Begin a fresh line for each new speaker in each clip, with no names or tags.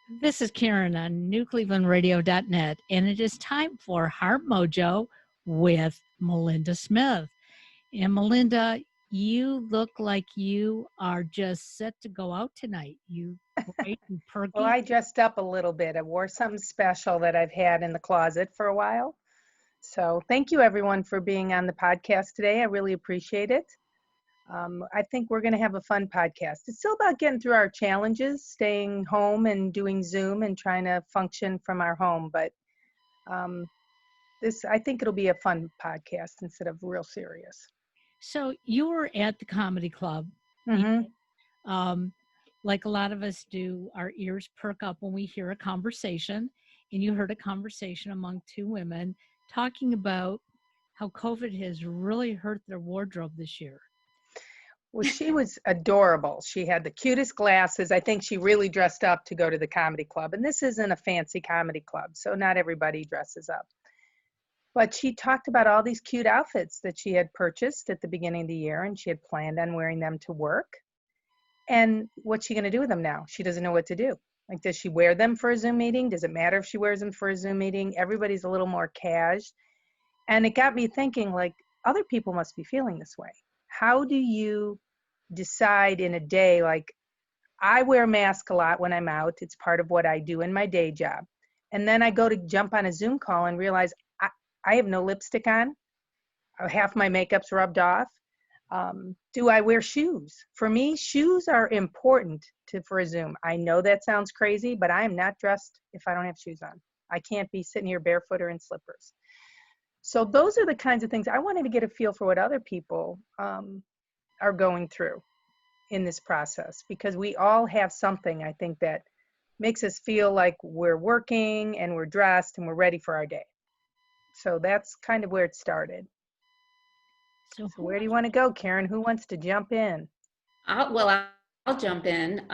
This is Karen on newclevelandradio.net, and it is time for Heart Mojo with Melinda Smith. And Melinda, you look like you are just set to go out tonight. You bright and perky.
Well, I dressed up a little bit. I wore something special that I've had in the closet for a while. So thank you, everyone, for being on the podcast today. I really appreciate it. I think we're going to have a fun podcast. It's still about getting through our challenges, staying home and doing Zoom and trying to function from our home. But I think it'll be a fun podcast instead of real serious.
So you were at the comedy club.
Mm-hmm.
Like a lot of us do, our ears perk up when we hear a conversation. And you heard a conversation among two women talking about how COVID has really hurt their wardrobe this year.
Well, she was adorable. She had the cutest glasses. I think she really dressed up to go to the comedy club. And this isn't a fancy comedy club, so not everybody dresses up. But she talked about all these cute outfits that she had purchased at the beginning of the year, and she had planned on wearing them to work. And what's she going to do with them now? She doesn't know what to do. Like, does she wear them for a Zoom meeting? Does it matter if she wears them for a Zoom meeting? Everybody's a little more cash. And it got me thinking, like, other people must be feeling this way. How do you decide in a day, like, I wear a mask a lot when I'm out. It's part of what I do in my day job. And then I go to jump on a Zoom call and realize I have no lipstick on. Half my makeup's rubbed off. Do I wear shoes? For me, shoes are important for a Zoom. I know that sounds crazy, but I am not dressed if I don't have shoes on. I can't be sitting here barefoot or in slippers. So those are the kinds of things I wanted to get a feel for what other people are going through in this process, because we all have something, I think, that makes us feel like we're working and we're dressed and we're ready for our day. So that's kind of where it started. So where do you want to go, Karen? Who wants to jump in?
I'll jump in.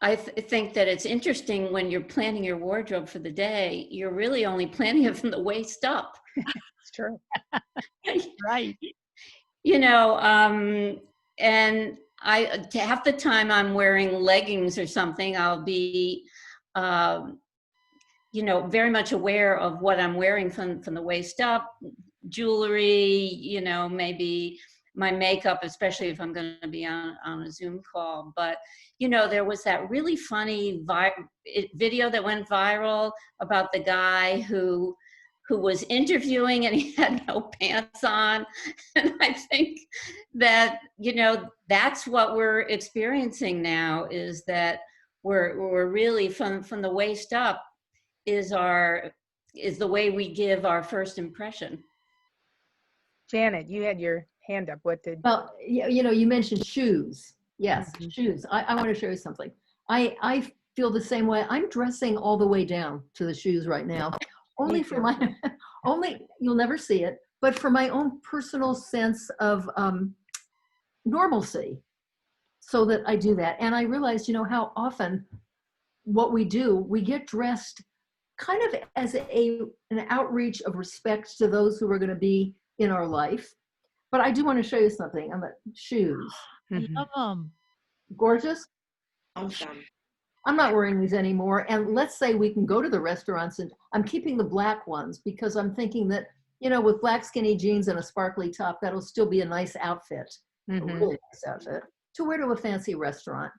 I think that it's interesting when you're planning your wardrobe for the day, you're really only planning it from the waist up.
It's true.
Right.
You know, and half the time I'm wearing leggings or something, I'll be, very much aware of what I'm wearing from the waist up, jewelry, maybe my makeup, especially if I'm going to be on a Zoom call. But, there was that really funny video that went viral about the guy who was interviewing and he had no pants on. And I think that, that's what we're experiencing now, is that we're really from the waist up is the way we give our first impression.
Janet, you had your hand up. What did?
Well, you mentioned shoes. Yes, mm-hmm. Shoes. I want to show you something. I feel the same way. I'm dressing all the way down to the shoes right now. Only for you'll never see it, but for my own personal sense of normalcy, so that I do that. And I realized, how often what we do, we get dressed kind of as an outreach of respect to those who are going to be in our life. But I do want to show you something on the shoes.
I love them.
Gorgeous. Awesome. I'm not wearing these anymore. And let's say we can go to the restaurants, and I'm keeping the black ones because I'm thinking that, with black skinny jeans and a sparkly top, that'll still be a nice outfit, a really nice outfit to wear to a fancy restaurant.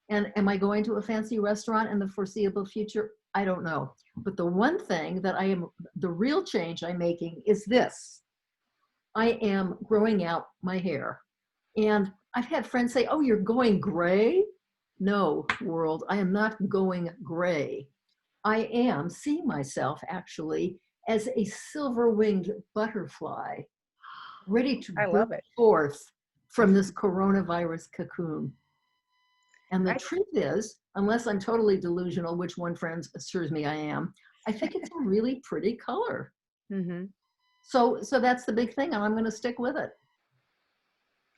And am I going to a fancy restaurant in the foreseeable future? I don't know. But the one thing that the real change I'm making is this. I am growing out my hair. And I've had friends say, oh, you're going gray? No, world, I am not going gray. I am seeing myself actually as a silver-winged butterfly, ready to burst forth from this coronavirus cocoon. And the truth is, unless I'm totally delusional, which one friend assures me I am, I think it's a really pretty color. Mm-hmm. So that's the big thing, and I'm going to stick with it.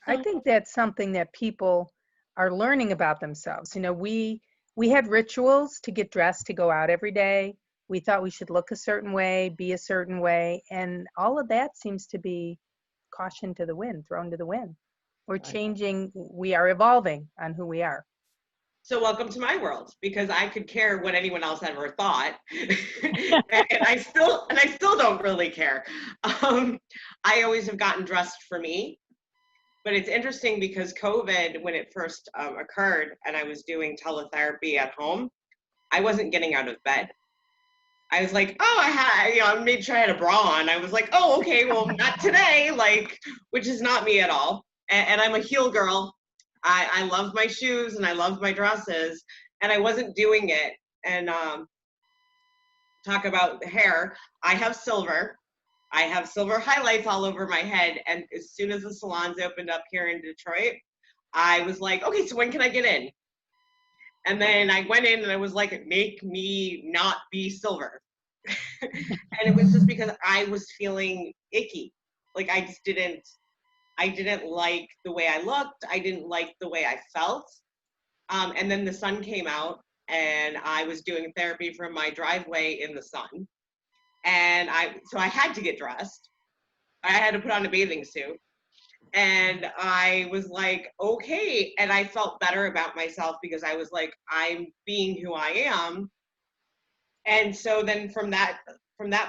I think that's something that people are learning about themselves. We had rituals to get dressed to go out every day. We thought we should look a certain way, be a certain way, and all of that seems to be caution to the wind, thrown to the wind. We're changing, we are evolving on who we are.
So welcome to my world, because I could care what anyone else ever thought, and I still don't really care. I always have gotten dressed for me, but it's interesting because COVID, when it first occurred, and I was doing teletherapy at home, I wasn't getting out of bed. I was like, oh, I made sure I had a bra on. I was like, oh, okay, well, not today, like, which is not me at all. And I'm a heel girl. I love my shoes and I love my dresses, and I wasn't doing it. And talk about hair, I have silver. I have silver highlights all over my head. And as soon as the salons opened up here in Detroit, I was like, okay, so when can I get in? And then I went in and I was like, make me not be silver. And it was just because I was feeling icky. Like I didn't like the way I looked. I didn't like the way I felt. And then the sun came out and I was doing therapy from my driveway in the sun. And so I had to get dressed. I had to put on a bathing suit. And I was like, okay. And I felt better about myself because I was like, I'm being who I am. And so then from that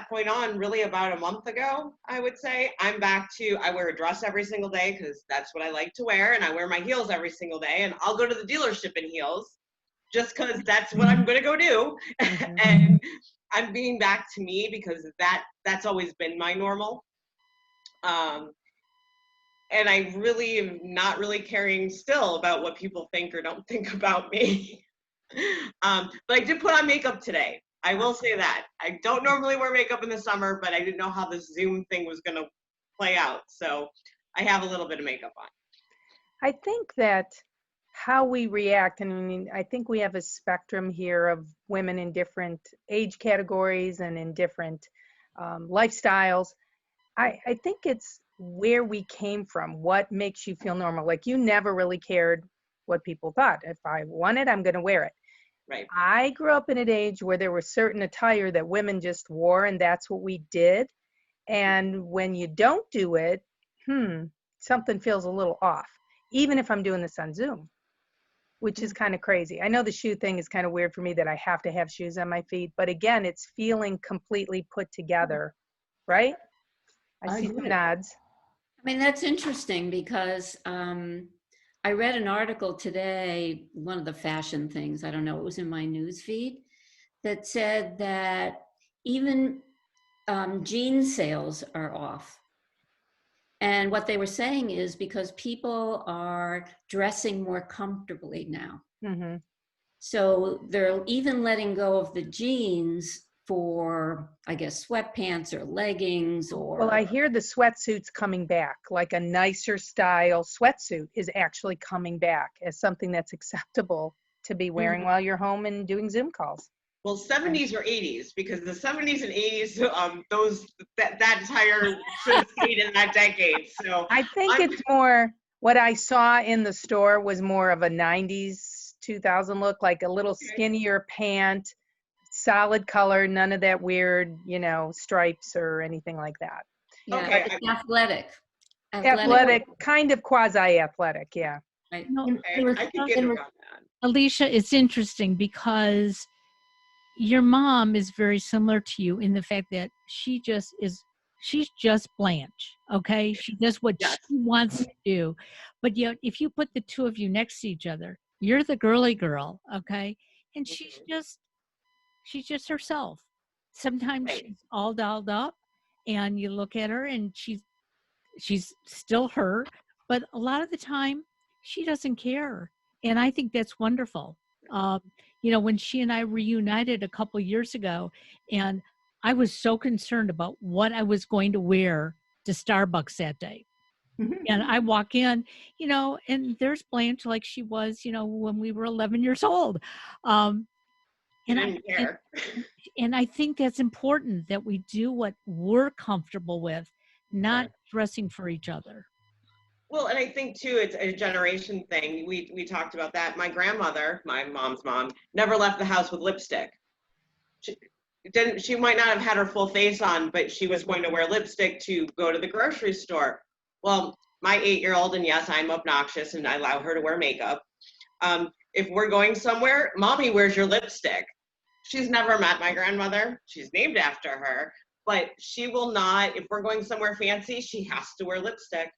point on, really about a month ago, I would say, I'm back to, I wear a dress every single day because that's what I like to wear. And I wear my heels every single day. And I'll go to the dealership in heels just because that's what I'm going to go do. And I'm being back to me because that's always been my normal. And I really am not really caring still about what people think or don't think about me. But I did put on makeup today. I will say that. I don't normally wear makeup in the summer, but I didn't know how this Zoom thing was going to play out. So I have a little bit of makeup on.
I think that how we react, and I mean, I think we have a spectrum here of women in different age categories and in different lifestyles. I think it's where we came from, what makes you feel normal. Like you never really cared what people thought. If I want it, I'm going to wear it.
Right.
I grew up in an age where there was certain attire that women just wore, and that's what we did. And when you don't do it, something feels a little off, even if I'm doing this on Zoom, which is kind of crazy. I know the shoe thing is kind of weird for me that I have to have shoes on my feet, but again, it's feeling completely put together, right? I see some nods.
I mean, that's interesting because I read an article today, one of the fashion things, I don't know, it was in my news feed, that said that even jean sales are off. And what they were saying is because people are dressing more comfortably now.
Mm-hmm.
So they're even letting go of the jeans for, I guess, sweatpants or leggings or...
Well, I hear the sweatsuit's coming back, like a nicer style sweatsuit is actually coming back as something that's acceptable to be wearing while you're home and doing Zoom calls.
Well, 70s or 80s, because the 70s and 80s, that attire should have stayed in that decade. So
I think it's more, what I saw in the store was more of a 90s, 2000 look, like a little skinnier pant, solid color, none of that weird, stripes or anything like that.
Yeah,
okay.
it's athletic.
Athletic, kind of quasi-athletic, yeah.
Right.
I could get around that.
Alicia, it's interesting because your mom is very similar to you in the fact that she's just Blanche, okay? She does what she wants to do. But yet, if you put the two of you next to each other, you're the girly girl, okay? And she's just herself. Sometimes she's all dolled up and you look at her and she's still her, but a lot of the time she doesn't care. And I think that's wonderful. When she and I reunited a couple years ago, and I was so concerned about what I was going to wear to Starbucks that day. And I walk in, and there's Blanche like she was, when we were 11 years old. And I think that's important that we do what we're comfortable with, not dressing for each other.
Well, and I think too, it's a generation thing. We talked about that. My grandmother, my mom's mom, never left the house with lipstick. She might not have had her full face on, but she was going to wear lipstick to go to the grocery store. Well, my 8-year-old, and yes, I'm obnoxious and I allow her to wear makeup. if we're going somewhere, Mommy, where's your lipstick? She's never met my grandmother. She's named after her, but she will not, if we're going somewhere fancy, she has to wear lipstick.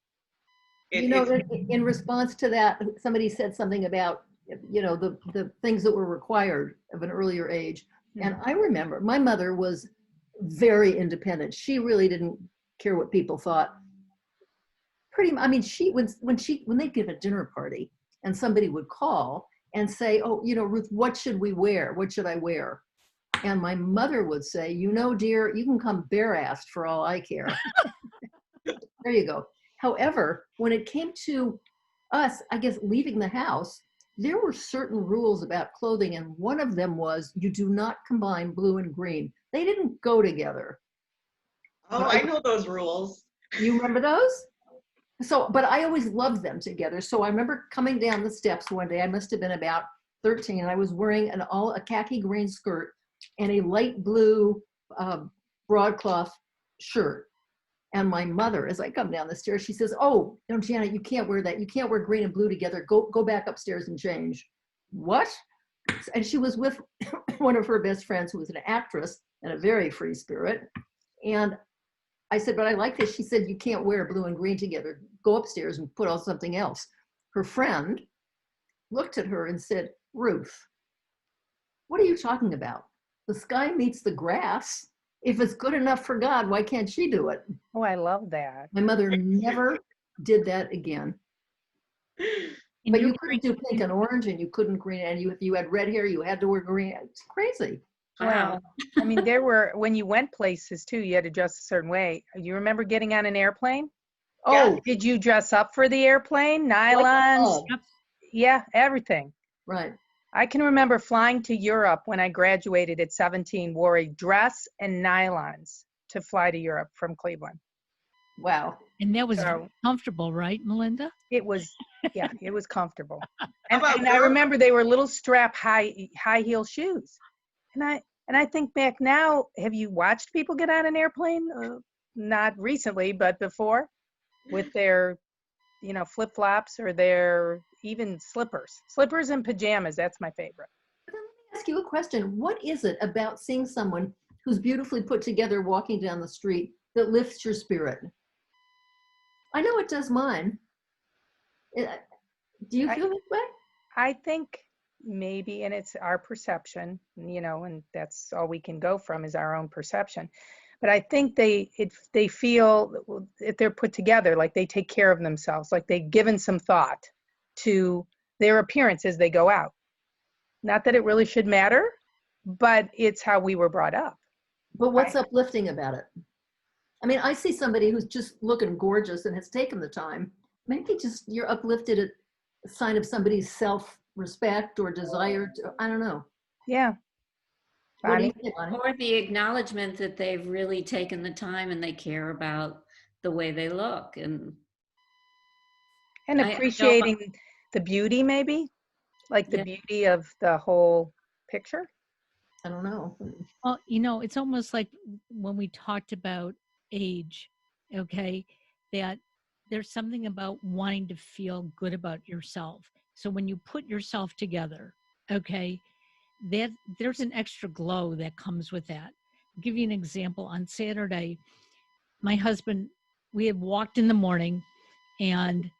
You know, in response to that, somebody said something about, you know, the things that were required of an earlier age. And I remember my mother was very independent. She really didn't care what people thought. I mean, when they give a dinner party and somebody would call and say, oh, you know, Ruth, what should we wear? What should I wear? And my mother would say, you know, dear, you can come bare-assed for all I care. There you go. However, when it came to us, I guess, leaving the house, there were certain rules about clothing, and one of them was you do not combine blue and green. They didn't go together.
Oh, I know those rules.
You remember those? So, but I always loved them together. So I remember coming down the steps one day, I must have been about 13, and I was wearing a khaki green skirt and a light blue broadcloth shirt. And my mother, as I come down the stairs, she says, oh, no, Janet, you can't wear that. You can't wear green and blue together. Go back upstairs and change. What? And she was with one of her best friends who was an actress and a very free spirit. And I said, but I like this. She said, you can't wear blue and green together. Go upstairs and put on something else. Her friend looked at her and said, Ruth, what are you talking about? The sky meets the grass. If it's good enough for God, why can't she do it?
Oh, I love that.
My mother never did that again. But you couldn't do pink and orange, and you couldn't green, and if you had red hair, you had to wear green. It's crazy.
Well, I mean, when you went places too, you had to dress a certain way. You remember getting on an airplane?
Oh,
Did you dress up for the airplane? Nylons? Yeah, everything.
right.
I can remember flying to Europe when I graduated at 17, wore a dress and nylons to fly to Europe from Cleveland.
Wow.
And that was comfortable, right, Melinda?
It was, yeah, it was comfortable.
How about
And I remember they were little strap high heel shoes. And I think back now, have you watched people get on an airplane? Not recently, but before, with their, you know, flip-flops or their even slippers and pajamas. That's my favorite.
But then let me ask you a question. What is it about seeing someone who's beautifully put together walking down the street that lifts your spirit? I know it does mine. Do you feel this way?
I think maybe, and it's our perception, you know, and that's all we can go from is our own perception. But I think they feel if they're put together, like they take care of themselves, like they've given some thought to their appearance as they go out. Not that it really should matter, but it's how we were brought up.
But what's uplifting about it? I mean, I see somebody who's just looking gorgeous and has taken the time. Maybe just you're uplifted at a sign of somebody's self-respect or desire to, I don't know.
Yeah.
What do you think, Bonnie?
Or the acknowledgement that they've really taken the time and they care about the way they look. And
appreciating the beauty, maybe, like the beauty of the whole picture.
I don't know.
Well, you know, it's almost like when we talked about age, okay, that there's something about wanting to feel good about yourself. So when you put yourself together, okay, there's an extra glow that comes with that. I'll give you an example. On Saturday, my husband, we had walked in the morning, and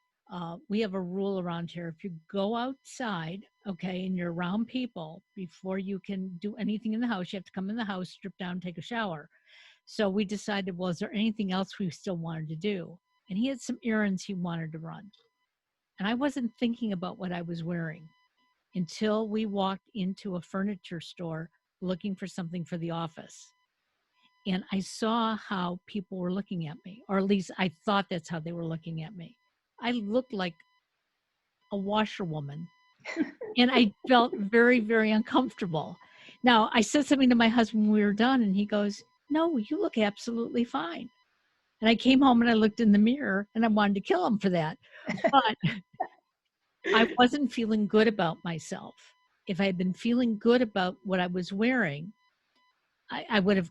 we have a rule around here. If you go outside, okay, and you're around people, before you can do anything in the house, you have to come in the house, strip down, take a shower. So we decided, well, is there anything else we still wanted to do? And he had some errands he wanted to run. And I wasn't thinking about what I was wearing until we walked into a furniture store looking for something for the office. And I saw how people were looking at me, or at least I thought that's how they were looking at me. I looked like a washerwoman, and I felt very, very uncomfortable. Now, I said something to my husband when we were done, and he goes, no, you look absolutely fine. And I came home and I looked in the mirror, and I wanted to kill him for that. But I wasn't feeling good about myself. If I had been feeling good about what I was wearing, I would have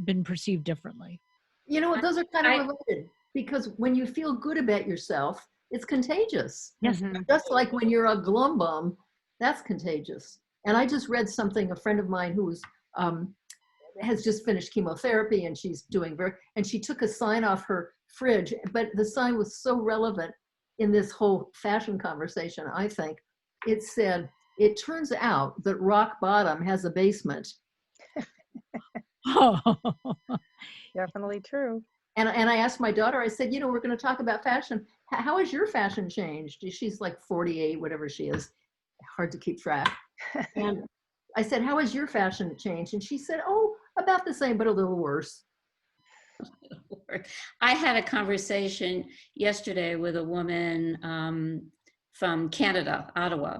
been perceived differently.
You know what? Those are kind of related, because when you feel good about yourself, it's contagious.
Yes.
Just like when you're a glum bum That's contagious. And I just read something, a friend of mine who's has just finished chemotherapy and she's doing and she took a sign off her fridge, but the sign was so relevant in this whole fashion conversation, I think. It said, it turns out that rock bottom has a basement.
Oh,
Definitely true.
And I asked my daughter, I said, we're going to talk about fashion. How has your fashion changed? She's like 48, whatever she is. Hard to keep track. And I said, how has your fashion changed? And she said, oh, about the same, but a little worse.
I had a conversation yesterday with a woman from Canada, Ottawa,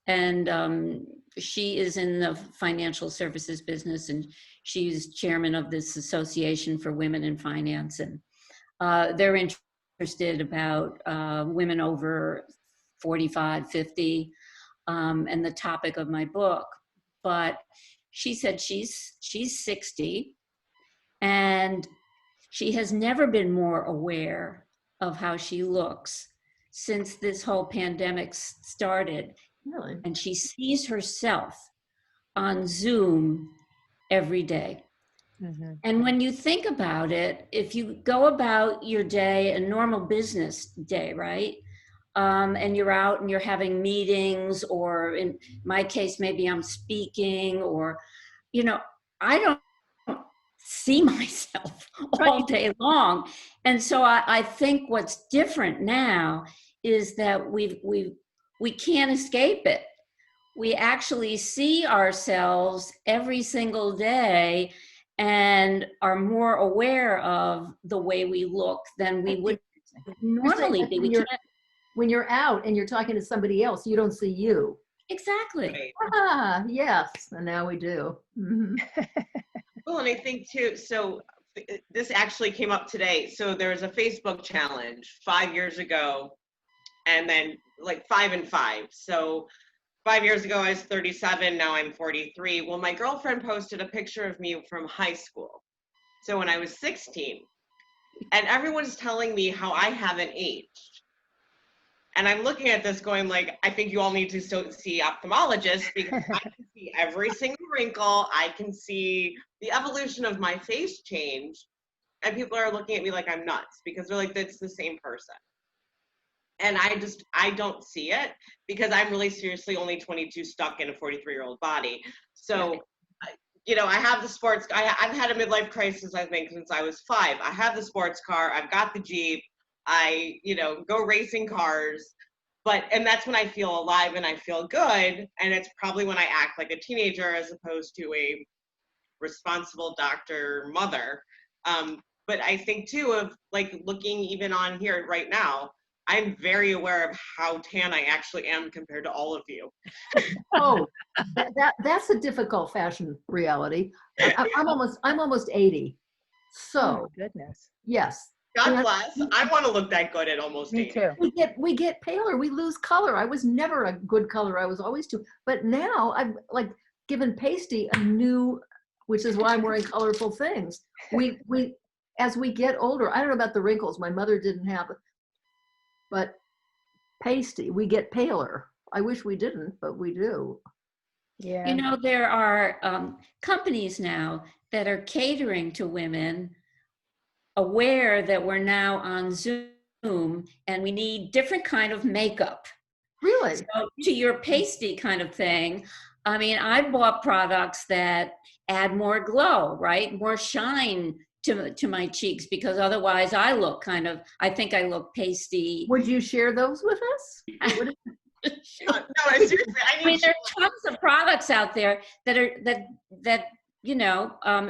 and she is in the financial services business, and she's chairman of this association for women in finance, and they're interested about women over 45, 50, and the topic of my book. But she said she's 60, and she has never been more aware of how she looks since this whole pandemic started.
Really?
And she sees herself on Zoom every day.
Mm-hmm.
And when you think about it, if you go about your day, a normal business day, right? And you're out and you're having meetings, or in my case, maybe I'm speaking, or, I don't see myself all day long. And so I think what's different now is that we can't escape it. We actually see ourselves every single day and are more aware of the way we look than we would normally be.
When you're out and you're talking to somebody else, you don't see you.
Exactly.
Right.
Ah, yes, and now we do. Mm-hmm.
Well, and I think too, so this actually came up today. So there was a Facebook challenge 5 years ago, and then like 5 and 5. So 5 years ago, I was 37, now I'm 43. Well, my girlfriend posted a picture of me from high school. So when I was 16, and everyone's telling me how I haven't aged. And I'm looking at this going like, I think you all need to see ophthalmologists, because I can see every single wrinkle. I can see the evolution of my face change. And people are looking at me like I'm nuts, because they're like, that's the same person. And I don't see it, because I'm really seriously only 22 stuck in a 43-year-old body. So, I have the sports, I've had a midlife crisis, I think, since I was 5. I have the sports car, I've got the Jeep, I, go racing cars, and that's when I feel alive and I feel good. And it's probably when I act like a teenager as opposed to a responsible doctor mother. But I think too, of like looking even on here right now, I'm very aware of how tan I actually am compared to all of you.
Oh, that's a difficult fashion reality. I'm almost 80. So,
Oh, goodness.
yes.
God bless. I want to look that good at almost
Me
80.
too.
We get paler. We lose color. I was never a good color. I was always too. But now I've like given pasty a new, which is why I'm wearing colorful things. We as we get older, I don't know about the wrinkles. My mother didn't have it, but pasty, we get paler. I wish we didn't, but we do.
Yeah.
There are companies now that are catering to women, aware that we're now on Zoom and we need different kind of makeup.
Really?
So to your pasty kind of thing, I mean, I bought products that add more glow, right? More shine to my cheeks, because otherwise I think I look pasty.
Would you share those with us?
No, seriously,
I mean, there are tons of products out there that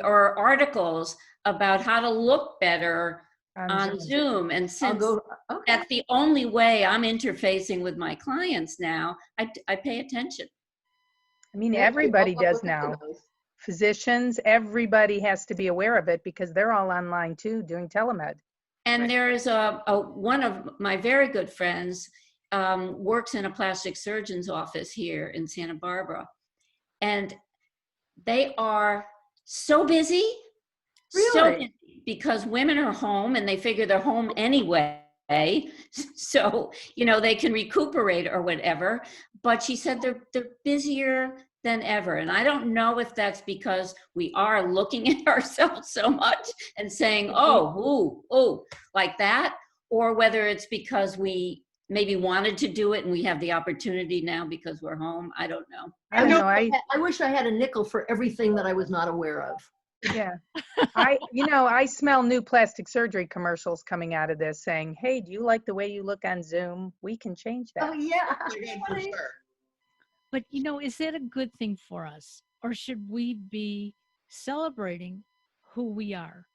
or articles about how to look better on Zoom. And since that's the only way I'm interfacing with my clients now, I pay attention.
I mean, everybody does now. Physicians, everybody has to be aware of it, because they're all online too, doing telemed.
And there is one of my very good friends works in a plastic surgeon's office here in Santa Barbara. And they are so busy,
Really?
so busy, because women are home and they figure they're home anyway. so they can recuperate or whatever. But she said they're busier than ever, and I don't know if that's because we are looking at ourselves so much and saying, oh, like that, or whether it's because we maybe wanted to do it and we have the opportunity now because we're home. I don't know.
I don't know.
I wish I had a nickel for everything that I was not aware of.
Yeah. I smell new plastic surgery commercials coming out of this saying, hey, do you like the way you look on Zoom? We can change that.
Oh, yeah.
For sure.
But, is that a good thing for us? Or should we be celebrating who we are?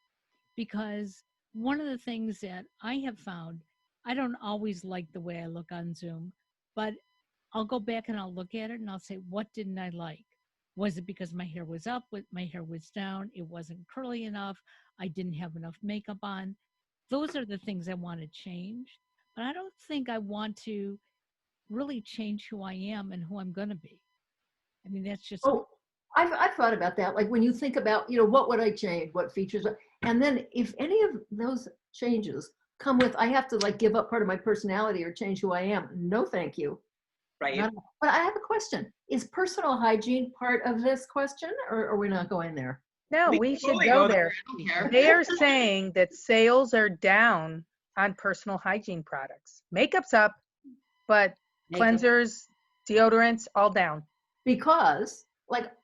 Because one of the things that I have found, I don't always like the way I look on Zoom, but I'll go back and I'll look at it and I'll say, what didn't I like? Was it because my hair was up, my hair was down, it wasn't curly enough, I didn't have enough makeup on? Those are the things I want to change. But I don't think I want to really change who I am and who I'm going to be. I mean, that's just.
Oh, I've thought about that. Like when you think about, what would I change? What features? And then if any of those changes come with, I have to like give up part of my personality or change who I am. No, thank you.
Right.
But I have a question. Is personal hygiene part of this question, or are we not going there?
No, we should go there.
I don't care.
They are saying that sales are down on personal hygiene products. Makeup's up, but cleansers, deodorants, all down.
Because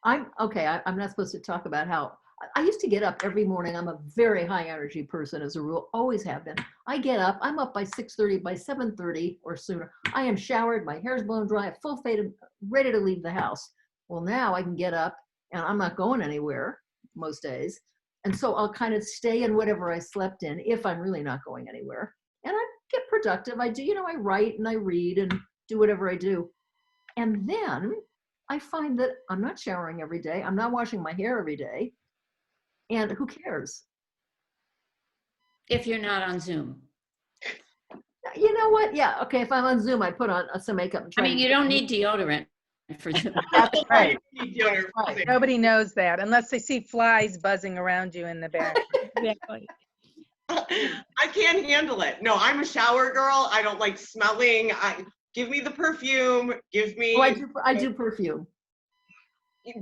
I'm not supposed to talk about how I used to get up every morning. I'm a very high energy person as a rule, always have been. I get up, I'm up by 6:30, by 7:30 or sooner. I am showered, my hair's blown dry, full faded, ready to leave the house. Well, now I can get up and I'm not going anywhere most days. And so I'll kind of stay in whatever I slept in if I'm really not going anywhere. And I get productive. I do, I write and I read and do whatever I do. And then I find that I'm not showering every day. I'm not washing my hair every day. And who cares?
If you're not on Zoom.
You know what? Yeah. Okay. If I'm on Zoom, I put on some makeup. And
I mean, you don't need deodorant for Zoom.
That's right.
Right.
Nobody knows that unless they see flies buzzing around you in the back.
Exactly.
I can't handle it. No, I'm a shower girl. I don't like smelling. Give me the perfume. Give me.
Oh, I do perfume.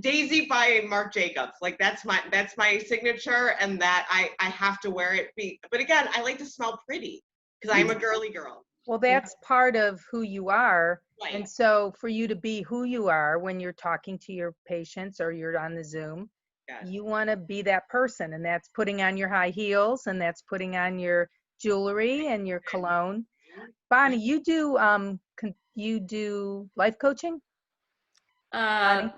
Daisy by Marc Jacobs. Like that's my signature, and that I have to wear it. But again, I like to smell pretty because I'm a girly girl.
Well, that's part of who you are.
Right.
And so for you to be who you are when you're talking to your patients or you're on the Zoom,
Yes.
you want to be that person. And that's putting on your high heels and that's putting on your jewelry and your cologne. Bonnie, you do life coaching? Bonnie?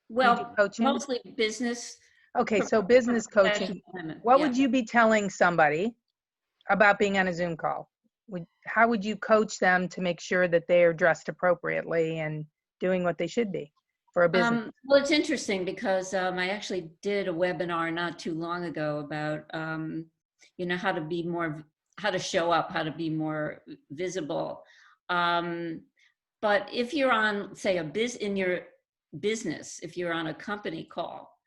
Well,
coaching?
mostly business.
Okay, so business coaching. What would you be telling somebody about being on a Zoom call? How would you coach them to make sure that they are dressed appropriately and doing what they should be for a business?
Well, it's interesting because I actually did a webinar not too long ago about, how to show up, how to be more visible. But if you're on, say, in your business, if you're on a company call,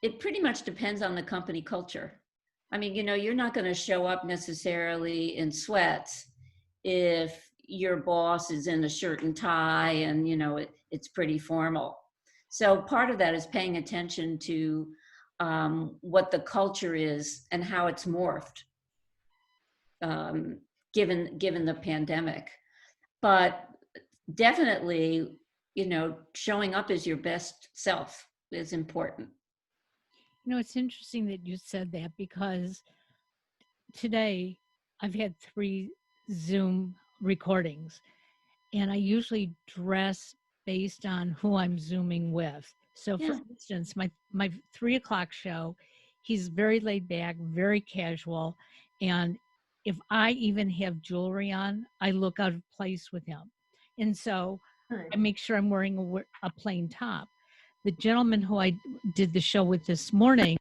it pretty much depends on the company culture. I mean, you're not going to show up necessarily in sweats if your boss is in a shirt and tie and, it's pretty formal. So part of that is paying attention to what the culture is and how it's morphed, given the pandemic. But definitely, showing up as your best self is important.
It's interesting that you said that because today I've had 3 Zoom recordings and I usually dress based on who I'm Zooming with. So for instance, my 3:00 show, he's very laid back, very casual. And if I even have jewelry on, I look out of place with him. And so I make sure I'm wearing a plain top. The gentleman who I did the show with this morning,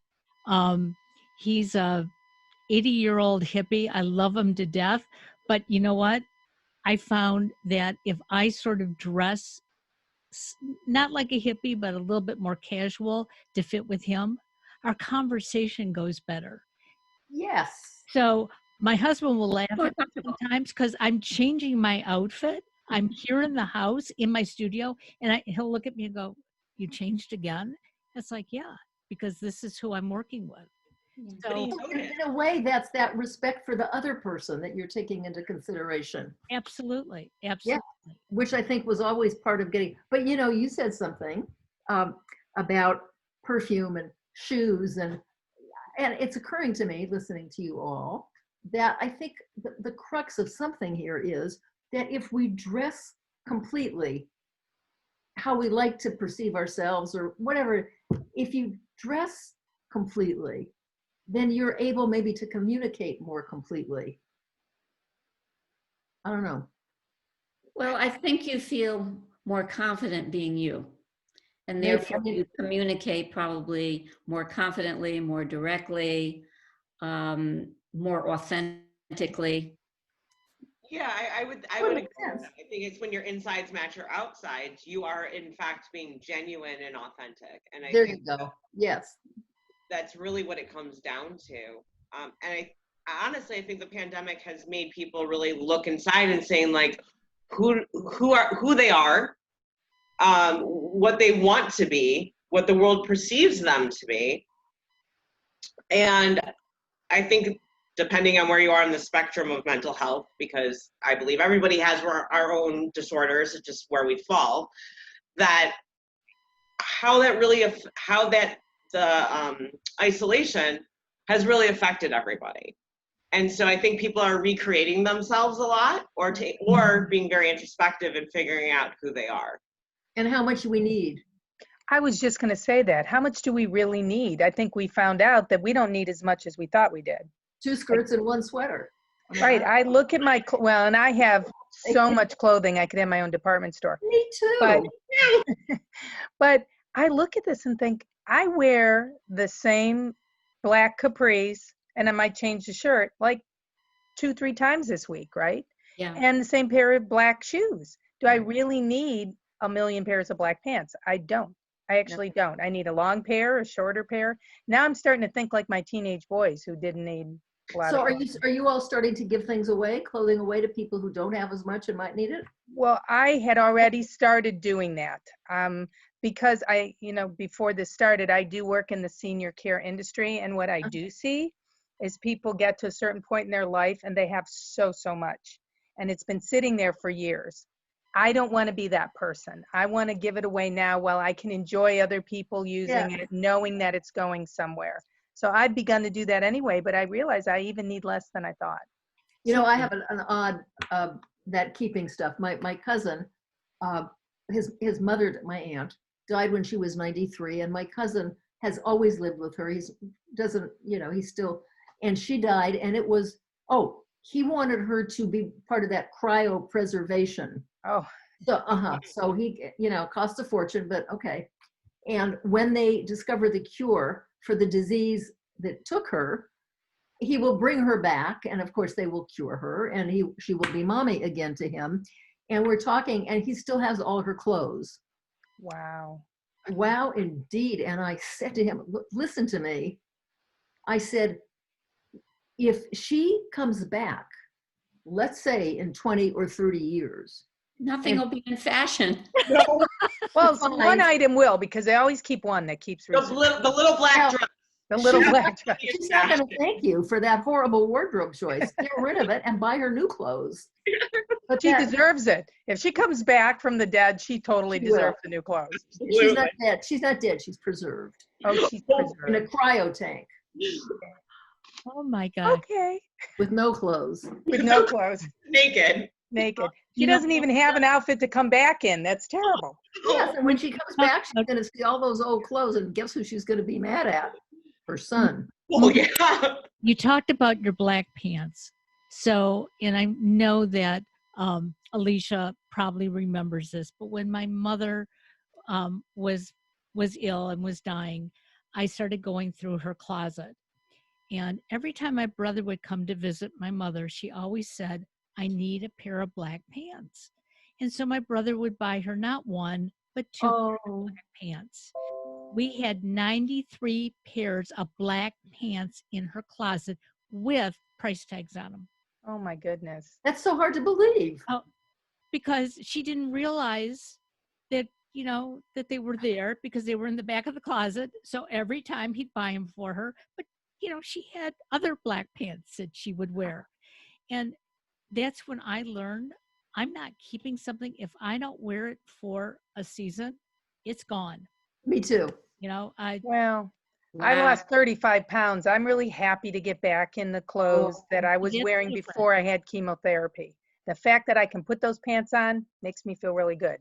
he's a 80-year-old hippie. I love him to death. But you know what? I found that if I sort of dress not like a hippie, but a little bit more casual to fit with him, our conversation goes better.
Yes.
So My husband will laugh
More
at me
comfortable.
sometimes because I'm changing my outfit. I'm here in the house in my studio, and he'll look at me and go, "You changed again?" It's like, yeah, because this is who I'm working with.
Yeah.
What do
So
you notice?
In a way, that's that respect for the other person that you're taking into consideration.
absolutely,
Yeah.
absolutely.
Which I think was always part of getting, but you said something um, about perfume and shoes, and it's occurring to me, listening to you all, that I think the crux of something here is that if we dress completely how we like to perceive ourselves or whatever, if you dress completely, then you're able maybe to communicate more completely. I don't know.
Well, I think you feel more confident being you. And
Maybe,
therefore you communicate probably more confidently, more directly, more authentically.
Yeah, I would
Would
agree
make
with
sense.
that. I think it's when your insides match your outsides, you are in fact being genuine and authentic. And I
There
think
you go. Yes.
that's really what it comes down to. And I honestly, I think the pandemic has made people really look inside and saying like, who they are, what they want to be, what the world perceives them to be. And I think depending on where you are on the spectrum of mental health, because I believe everybody has our own disorders, it's just where we fall, that the isolation has really affected everybody. And so I think people are recreating themselves a lot, or being very introspective and figuring out who they are.
And how much we need.
I was just going to say that. How much do we really need? I think we found out that we don't need as much as we thought we did.
2 skirts and 1 sweater. I mean,
Right. I look at my, and I have so much clothing, I could have my own department store.
Me too.
But I look at this and think, I wear the same black capris and I might change the shirt like 2-3 times this week, right?
Yeah.
And the same pair of black shoes. Do I really need a million pairs of black pants? I don't. I actually don't. I need a long pair, a shorter pair. Now I'm starting to think like my teenage boys who didn't need a lot
So
of
are you all starting to give things away, clothing away to people who don't have as much and might need it?
Well, I had already started doing that because before this started, I do work in the senior care industry. And what I do see is people get to a certain point in their life and they have so much. And it's been sitting there for years. I don't want to be that person. I want to give it away now while I can enjoy other people using it, knowing that it's going somewhere. So I've begun to do that anyway, but I realize I even need less than I thought.
I have an odd, that keeping stuff. My cousin, his mother, my aunt, died when she was 93, and my cousin has always lived with her. He's still, and she died, and it was, he wanted her to be part of that cryopreservation.
Oh.
So he, cost a fortune, but okay. And when they discover the cure for the disease that took her, he will bring her back, and of course they will cure her, and she will be mommy again to him. And we're talking, and he still has all her clothes.
Wow.
Wow, indeed. And I said to him, listen to me. I said, if she comes back, let's say in 20 or 30 years,
Nothing will be in fashion.
Well, one item will, because they always keep one that keeps
The little black dress.
the little black dress.
She's not going to thank you for that horrible wardrobe choice. Get rid of it and buy her new clothes. But
She deserves it. If she comes back from the dead, she totally deserves the new clothes.
She's not dead. She's not dead. She's preserved.
Oh, she's preserved.
In a cryo tank.
Oh my God.
Okay.
With no clothes.
With no clothes.
Naked.
She doesn't even have an outfit to come back in. That's terrible.
Yes, and when she comes back, she's going to see all those old clothes, and guess who she's going to be mad at? Her son.
Oh, yeah.
You talked about your black pants. So, and I know that Alicia probably remembers this, but when my mother was ill and was dying, I started going through her closet. And every time my brother would come to visit my mother, she always said, I need a pair of black pants. And so my brother would buy her not one, but 2 pairs of black pants. We had 93 pairs of black pants in her closet with price tags on them.
Oh my goodness.
That's so hard to believe.
Because she didn't realize that, you know, that they were there because they were in the back of the closet. So every time he'd buy them for her, but you know, she had other black pants that she would wear. And that's when I learned I'm not keeping something. If I don't wear it for a season, it's gone.
Me too.
You know,
Well, I
Wow.
lost 35 pounds. I'm really happy to get back in the clothes that I was
It's
wearing
different.
before I had chemotherapy. The fact that I can put those pants on makes me feel really good.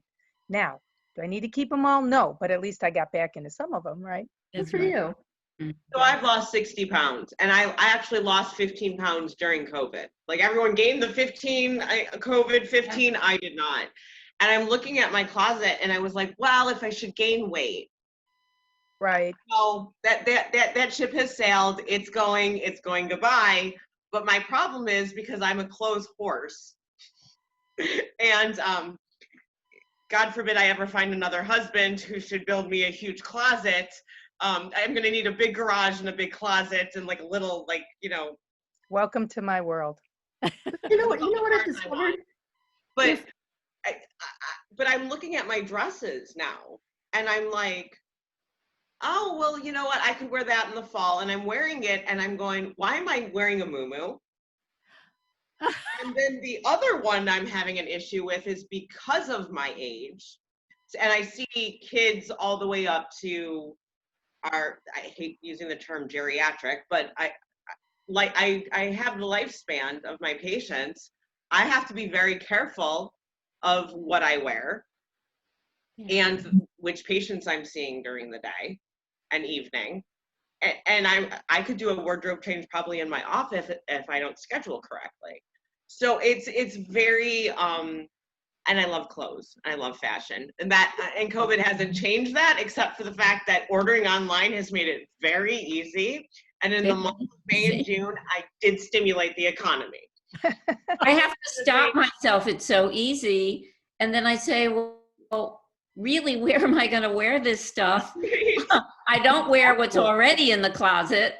Now, do I need to keep them all? No, but at least I got back into some of them, right?
Good
That's
for
right.
you.
So I've lost 60 pounds, and I actually lost 15 pounds during COVID. Like everyone gained the 15, COVID 15, I did not. And I'm looking at my closet, and I was like, well, if I should gain weight.
Right.
Well, that ship has sailed. It's going goodbye. But my problem is because I'm a clothes horse, and God forbid I ever find another husband who should build me a huge closet. I'm going to need a big garage and a big closet and like a little, like, you know.
Welcome to my world.
You know what I've discovered?
But but I'm looking at my dresses now, and I'm like, oh, well, you know what? I could wear that in the fall, and I'm wearing it, and I'm going, why am I wearing a muumuu? And then the other one I'm having an issue with is because of my age, and I see kids all the way up to I hate using the term geriatric, but I have the lifespan of my patients. I have to be very careful of what I wear and which patients I'm seeing during the day and evening. And I could do a wardrobe change probably in my office if I don't schedule correctly. So it's very and I love clothes. I love fashion. And COVID hasn't changed that, except for the fact that ordering online has made it very easy. And in the month of May and June, I did stimulate the economy.
I have to stop myself. It's so easy. And then I say, well, really, where am I going to wear this stuff? I don't wear what's already in the closet.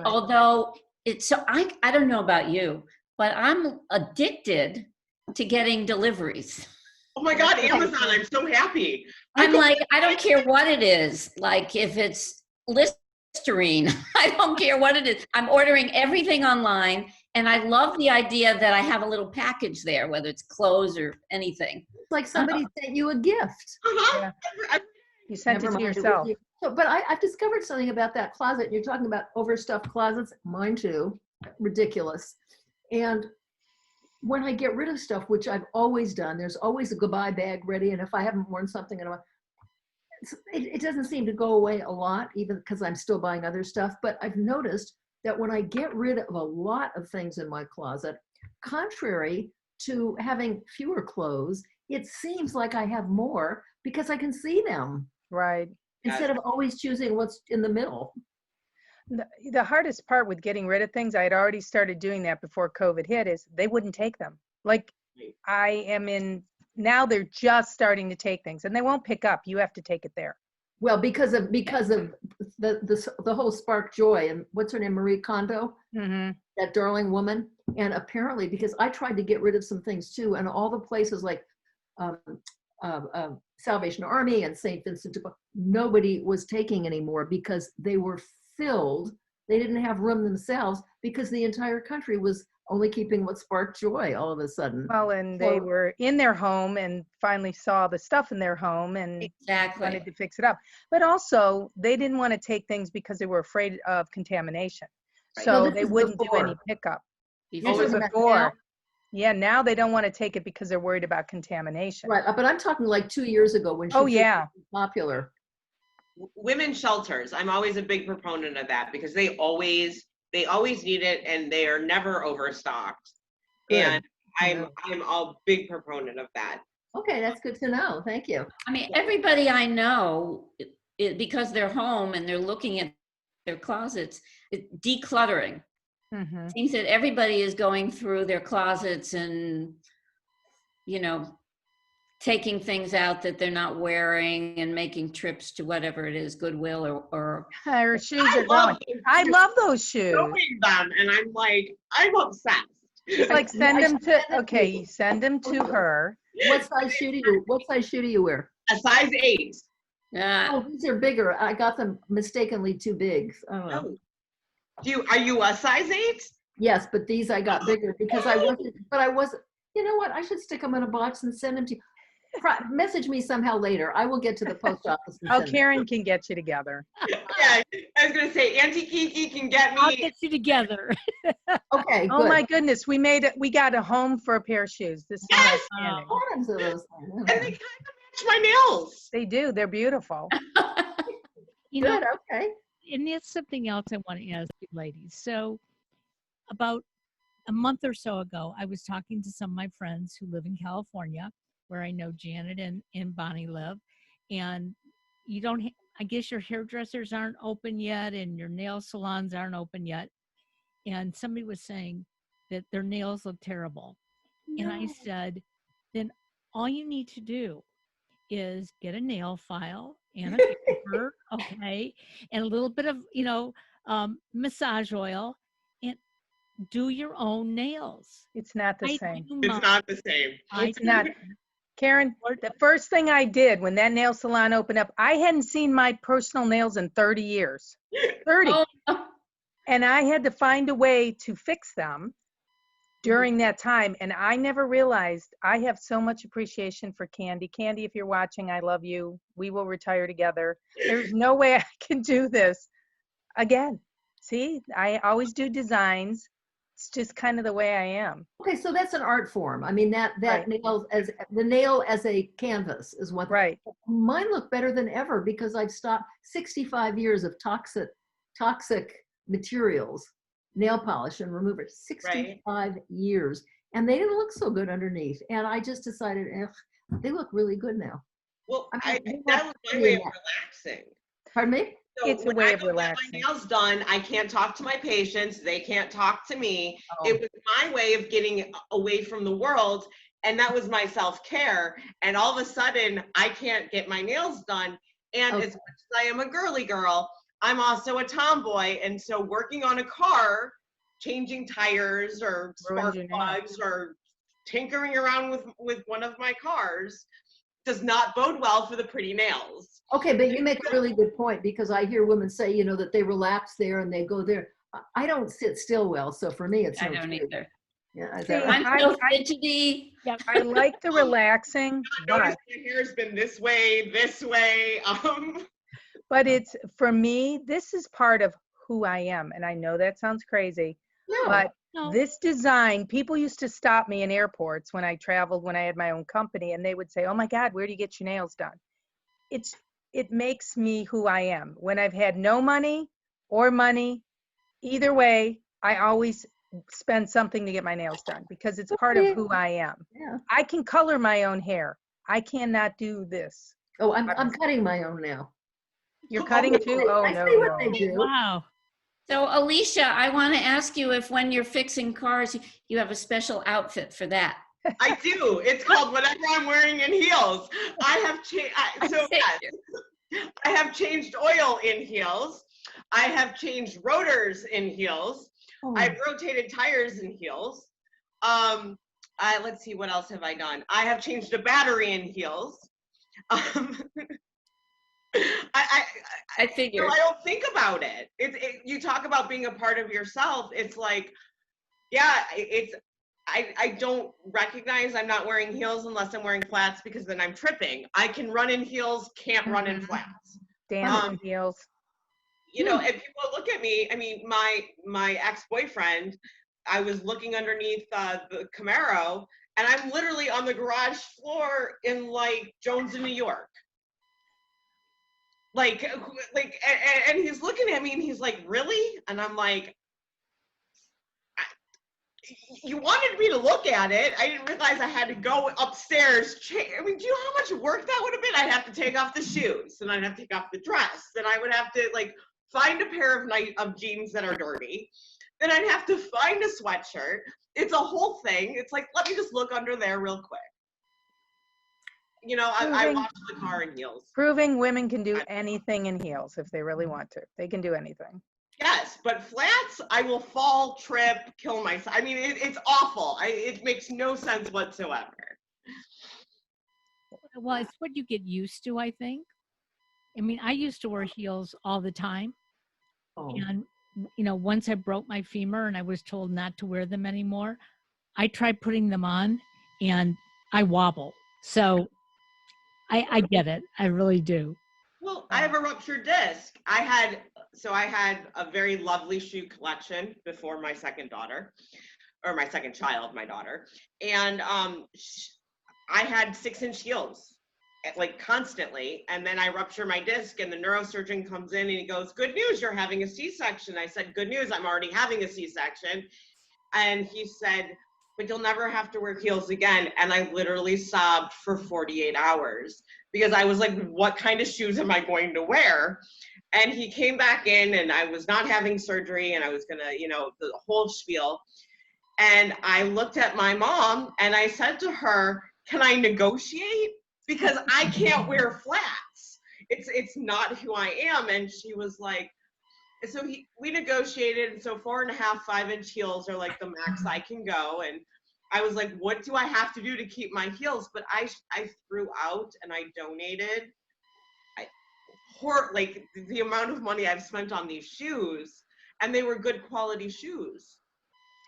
Although it's so, I don't know about you, but I'm addicted to getting deliveries.
Oh my God, Amazon, I'm so happy.
I'm like, I don't care what it is. Like if it's Listerine, I don't care what it is. I'm ordering everything online. And I love the idea that I have a little package there, whether it's clothes or anything.
It's like somebody sent you a gift.
Yeah. You sent it to yourself.
So, but I've discovered something about that closet. You're talking about overstuffed closets. Mine too. Ridiculous. And when I get rid of stuff, which I've always done, there's always a goodbye bag ready. And if I haven't worn something in a while, it doesn't seem to go away a lot, even because I'm still buying other stuff. But I've noticed that when I get rid of a lot of things in my closet, contrary to having fewer clothes, it seems like I have more because I can see them.
Right.
Instead of always choosing what's in the middle.
The hardest part with getting rid of things, I had already started doing that before COVID hit, is they wouldn't take them. Like I am in, now they're just starting to take things and they won't pick up. You have to take it there.
Well, because of the whole Spark Joy and what's her name, Marie Kondo, that darling woman. And apparently, because I tried to get rid of some things too, and all the places like Salvation Army and St. Vincent de Paul, nobody was taking anymore because they were filled. They didn't have room themselves because the entire country was only keeping what sparked joy all of a sudden.
Well, and they were in their home and finally saw the stuff in their home and wanted to fix it up. But also, they didn't want to take things because they were afraid of contamination. Right. So they wouldn't do any pickup. Before. Yeah, now they don't want to take it because they're worried about contamination.
Right, but I'm talking like 2 years ago when she was popular.
Women's shelters, I'm always a big proponent of that because they always need it and they are never overstocked. Good. And I'm a big proponent of that.
Okay, that's good to know. Thank you.
I mean, everybody I know, because they're home and they're looking at their closets, decluttering. Mm-hmm. Seems that everybody is going through their closets and, you know, taking things out that they're not wearing and making trips to whatever it is, Goodwill or
Her shoes
I
are
love
going.
those
I
shoes.
love those shoes.
Showing them, and I'm like, I'm obsessed.
She's like, send them to, okay, send them to her.
What size shoe do you wear?
A size 8.
Oh, these are bigger. I got them mistakenly too big. I don't know.
Are you a size 8?
Yes, but these I got bigger because I wasn't, you know what? I should stick them in a box and send them to you. Message me somehow later. I will get to the post office. And
Oh,
send
Karen can get you together.
Yeah, I was gonna say Auntie Kiki can get
I'll
me.
get you together.
them. Okay,
Oh
good.
my goodness, we got a home for a pair of shoes. This is
Yes!
outstanding.
Bottoms of those
And they kind of match my nails.
They do, they're beautiful.
You know,
Good, okay.
and it's something else I want to ask you ladies. So about a month or so ago, I was talking to some of my friends who live in California, where I know Janet and Bonnie live. And you don't, I guess your hairdressers aren't open yet and your nail salons aren't open yet. And somebody was saying that their nails look terrible. And I said, then all you need to do is get a nail file and a paper, okay, and a little bit of, massage oil and do your own nails.
It's not the
I
same.
do
It's
mine.
not the same.
I
It's
do
not. Karen, the first thing I did when that nail salon opened up, I hadn't seen my personal nails in 30 years. 30.
Oh,
And I had to find a way to fix them during that time. And I never realized I have so much appreciation for Candy. Candy, if you're watching, I love you. We will retire together. There's no way I can do this again. See, I always do designs. It's just kind of the way I am.
Okay, so that's an art form. I mean, that
Right.
nail as a canvas is what
Right.
mine look better than ever because I've stopped 65 years of toxic materials, nail polish and remover, 65 years. And they didn't look so good underneath. And I just decided, they look really good now.
Well,
I mean,
that was my way of relaxing.
Pardon me?
So
It's a
when
way
I
of
go get
relaxing.
my nails done, I can't talk to my patients. They can't talk to me.
Oh.
It was my way of getting away from the world. And that was my self-care. And all of a sudden, I can't get my nails done. And
Okay.
as much as I am a girly girl, I'm also a tomboy. And so working on a car, changing tires or spark
Ruins your nails.
plugs or tinkering around with one of my cars does not bode well for the pretty nails.
Okay, but you make a really good point because I hear women say, that they relax there and they go there. I don't sit still well, so for me, it's
I
no
don't
treat.
either.
Yeah, is
See,
that right?
I'm so fidgety.
I like the relaxing,
Notice
but
my hair's been this way.
it's, for me, this is part of who I am. And I know that sounds crazy,
No.
but
No.
this design, people used to stop me in airports when I traveled, when I had my own company, and they would say, oh my God, where do you get your nails done? It makes me who I am. When I've had no money or money, either way, I always spend something to get my nails done because it's part of who I am.
Yeah.
I can color my own hair. I cannot do this.
Oh, I'm cutting my own now.
You're cutting too? Oh,
I
no,
see what
no.
they do.
Wow.
So Alicia, I want to ask you if when you're fixing cars, you have a special outfit for that.
I do. It's called whatever I'm wearing in heels. I have changed. I have changed oil in heels. I have changed rotors in heels.
Oh.
I've rotated tires in heels. Let's see, what else have I done? I have changed a battery in heels.
I figured.
I don't think about it. You talk about being a part of yourself. It's like, yeah, I don't recognize I'm not wearing heels unless I'm wearing flats because then I'm tripping. I can run in heels, can't run in flats.
Dance in heels.
You know, and people look at me, I mean, my ex-boyfriend, I was looking underneath the Camaro and I'm literally on the garage floor in like Jones in New York. And he's looking at me and he's like, really? And I'm like, you wanted me to look at it. I didn't realize I had to go upstairs. I mean, do you know how much work that would have been? I'd have to take off the shoes and I'd have to take off the dress. Then I would have to like find a pair of jeans that are dirty. Then I'd have to find a sweatshirt. It's a whole thing. It's like, let me just look under there real quick. You know, I
Proving-
wash the car in heels.
Proving women can do anything in heels if they really want to. They can do anything.
Yes, but flats, I will fall, trip, kill myself. I mean, it's awful. It makes no sense whatsoever.
Well, it's what you get used to, I think. I mean, I used to wear heels all the time.
Oh.
And, you know, once I broke my femur and I was told not to wear them anymore, I tried putting them on and I wobble. So I get it. I really do.
Well, I have a ruptured disc. I had a very lovely shoe collection before my second daughter, or my second child, my daughter. And I had 6-inch heels, like constantly. And then I rupture my disc and the neurosurgeon comes in and he goes, "Good news, you're having a C-section." I said, "Good news, I'm already having a C-section." And he said, "But you'll never have to wear heels again." And I literally sobbed for 48 hours because I was like, what kind of shoes am I going to wear? And he came back in and I was not having surgery and I was gonna, you know, the whole spiel. And I looked at my mom and I said to her, "Can I negotiate? Because I can't wear flats. It's not who I am." And she was like, so we negotiated. And so 4.5, 5-inch heels are like the max I can go. And I was like, what do I have to do to keep my heels? But I threw out and I donated. Like the amount of money I've spent on these shoes, and they were good quality shoes.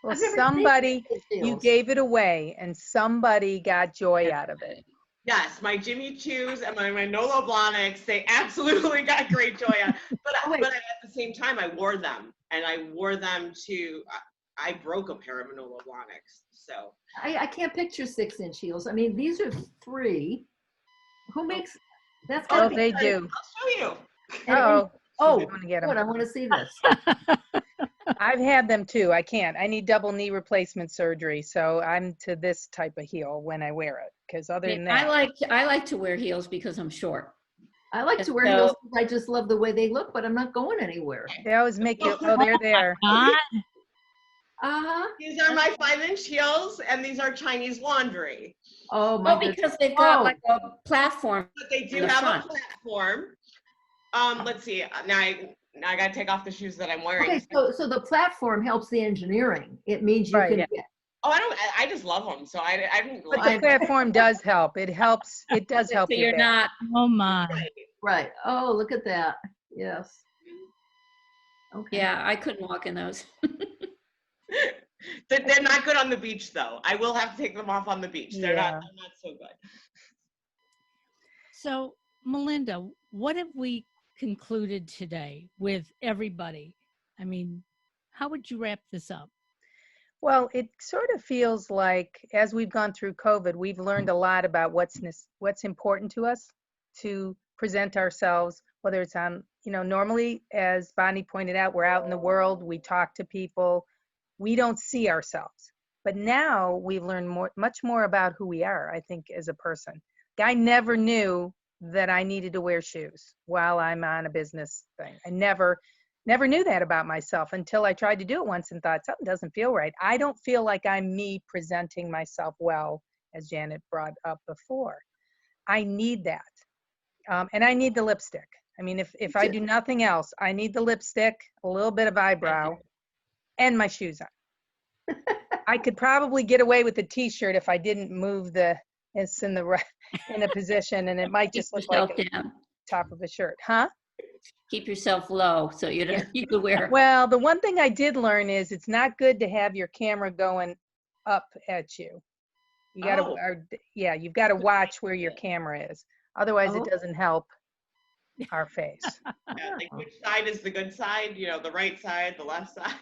Well,
I've never
somebody,
seen these
you
heels.
gave it away and somebody got joy out of it.
Yes, my Jimmy Choos and my Manolo Blahniks, they absolutely got great joy out. But at the same time, I wore them, and I wore them to. I broke a pair of Manolo Blahniks, so.
I can't picture 6-inch heels. I mean, these are 3. Who makes that's
Oh,
gotta be
they
good.
do.
I'll show you.
Oh,
Oh,
I want to get
good.
them.
I want to see this.
I've had them too. I can't. I need double knee replacement surgery, so I'm to this type of heel when I wear it. Because other than that,
I like to wear heels because I'm short.
I like to wear
So-
heels because I just love the way they look, but I'm not going anywhere.
they always make you. Oh, they're there.
God,
Uh-huh.
These are my 5-inch heels, and these are Chinese laundry.
Oh my goodness.
Because they've got
Oh.
like a platform.
But they do
In the
have
front.
a platform. Let's see. Now I gotta take off the shoes that I'm wearing.
Okay, so the platform helps the engineering. It means you
Right.
can
Yeah.
get.
Oh, I just love them. So I didn't
But
like
the platform does help. It helps. It does help
So
you.
you're not.
oh my.
Right. Oh, look at that. Yes. Okay.
Yeah, I couldn't walk in those.
They're not good on the beach, though. I will have to take them off on the beach. They're
Yeah.
not so good.
So, Melinda, what have we concluded today with everybody? I mean, how would you wrap this up?
Well, it sort of feels like as we've gone through COVID, we've learned a lot about what's important to us to present ourselves, whether it's on, you know, normally, as Bonnie pointed out, we're out in the world, we talk to people, we don't see ourselves. But now we've learned much more about who we are, I think, as a person. I never knew that I needed to wear shoes while I'm on a business thing. I never knew that about myself until I tried to do it once and thought something doesn't feel right. I don't feel like I'm me presenting myself well, as Janet brought up before. I need that. And I need the lipstick. I mean, if I do nothing else, I need the lipstick, a little bit of eyebrow, and my shoes on. I could probably get away with a t-shirt if I didn't move it's in a position, and it might just look like a
down.
top of a shirt. Huh?
Keep yourself low so you don't you could wear.
Well, the one thing I did learn is it's not good to have your camera going up at you. You got to, you've got to watch where your camera is. Otherwise, it doesn't help our face.
Yeah, like which side is the good side? You know, the right side, the left side.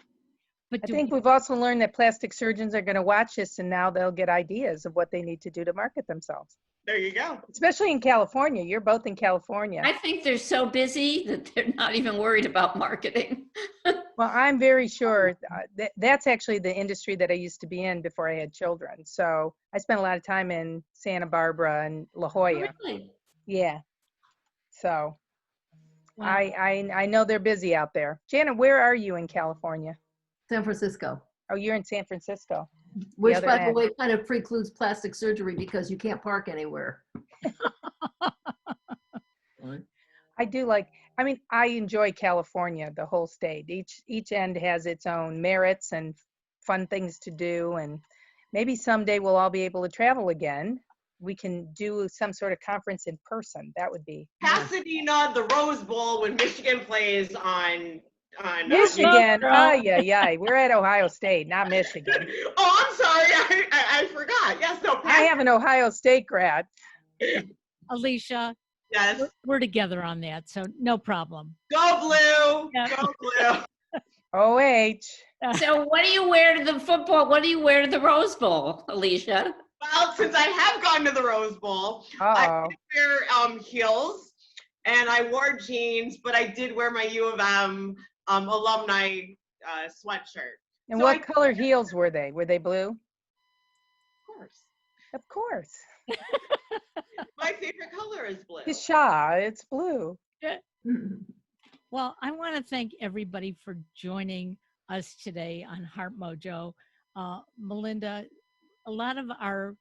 But
I think we've also learned that plastic surgeons are going to watch this, and now they'll get ideas of what they need to do to market themselves.
There you go.
Especially in California. You're both in California.
I think they're so busy that they're not even worried about marketing.
Well, I'm very sure that's actually the industry that I used to be in before I had children. So I spent a lot of time in Santa Barbara and La Jolla.
Really?
Yeah. So
Wow.
I know they're busy out there. Janet, where are you in California?
San Francisco.
Oh, you're in San Francisco.
Which,
other
by the
end.
way, kind of precludes plastic surgery because you can't park anywhere.
I do like, I mean, I enjoy California, the whole state. Each end has its own merits and fun things to do. And maybe someday we'll all be able to travel again. We can do some sort of conference in person. That would be
Pasadena, the Rose Bowl when Michigan plays on
Michigan.
girl.
Oh, yeah. We're at Ohio State, not Michigan.
Oh, I'm sorry. I forgot. Yes, no.
I have an Ohio State grad.
Alicia,
Yes.
we're together on that, so no problem.
Go blue.
Yeah.
Go blue.
OH.
So what do you wear to the football? What do you wear to the Rose Bowl, Alicia?
Well, since I have gone to the Rose Bowl, I did wear heels and I wore jeans, but I did wear my U of M alumni sweatshirt.
And
So
what color heels were they? Were they blue?
Of course.
Of course.
My favorite color is blue.
Pshaw, it's blue.
Well, I want to thank everybody for joining us today on Heart Mojo. Melinda, a lot of our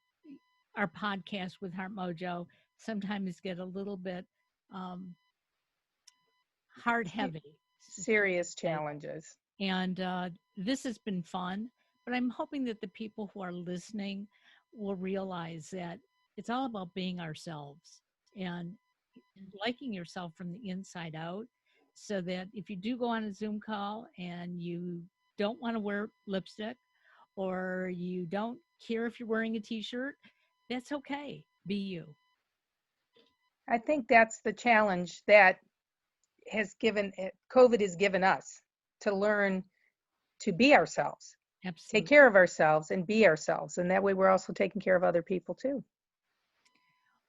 podcasts with Heart Mojo sometimes get a little bit heart heavy.
Serious challenges.
And this has been fun, but I'm hoping that the people who are listening will realize that it's all about being ourselves and liking yourself from the inside out, so that if you do go on a Zoom call and you don't want to wear lipstick or you don't care if you're wearing a t-shirt, that's okay. Be you.
I think that's the challenge that COVID has given us, to learn to be ourselves,
Absolutely.
take care of ourselves and be ourselves. And that way we're also taking care of other people too.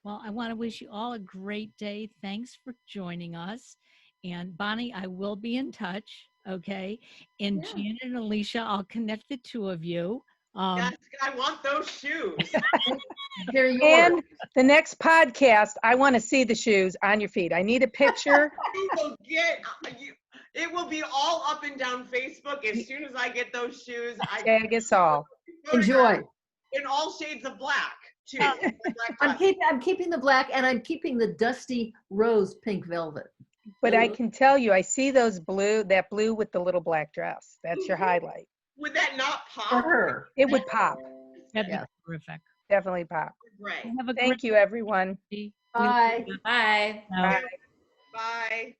Well, I want to wish you all a great day. Thanks for joining us. And Bonnie, I will be in touch, okay? And
Yeah.
Janet and Alicia, I'll connect the two of you.
Yes, I want those shoes.
They're yours.
And the next podcast, I want to see the shoes on your feet. I need a picture.
You will get, it will be all up and down Facebook as soon as I get those shoes.
Tag us all.
Enjoy.
In all shades of black, too.
I'm keeping the black, and I'm keeping the dusty rose pink velvet.
But I can tell you, I see that blue with the little black dress. That's your highlight.
Would that not
For
pop?
her.
It would pop.
That'd
Yeah.
be terrific.
Definitely pop.
Right.
Have a
Thank you, everyone.
great day.
Bye.
Bye.
Bye.
Bye.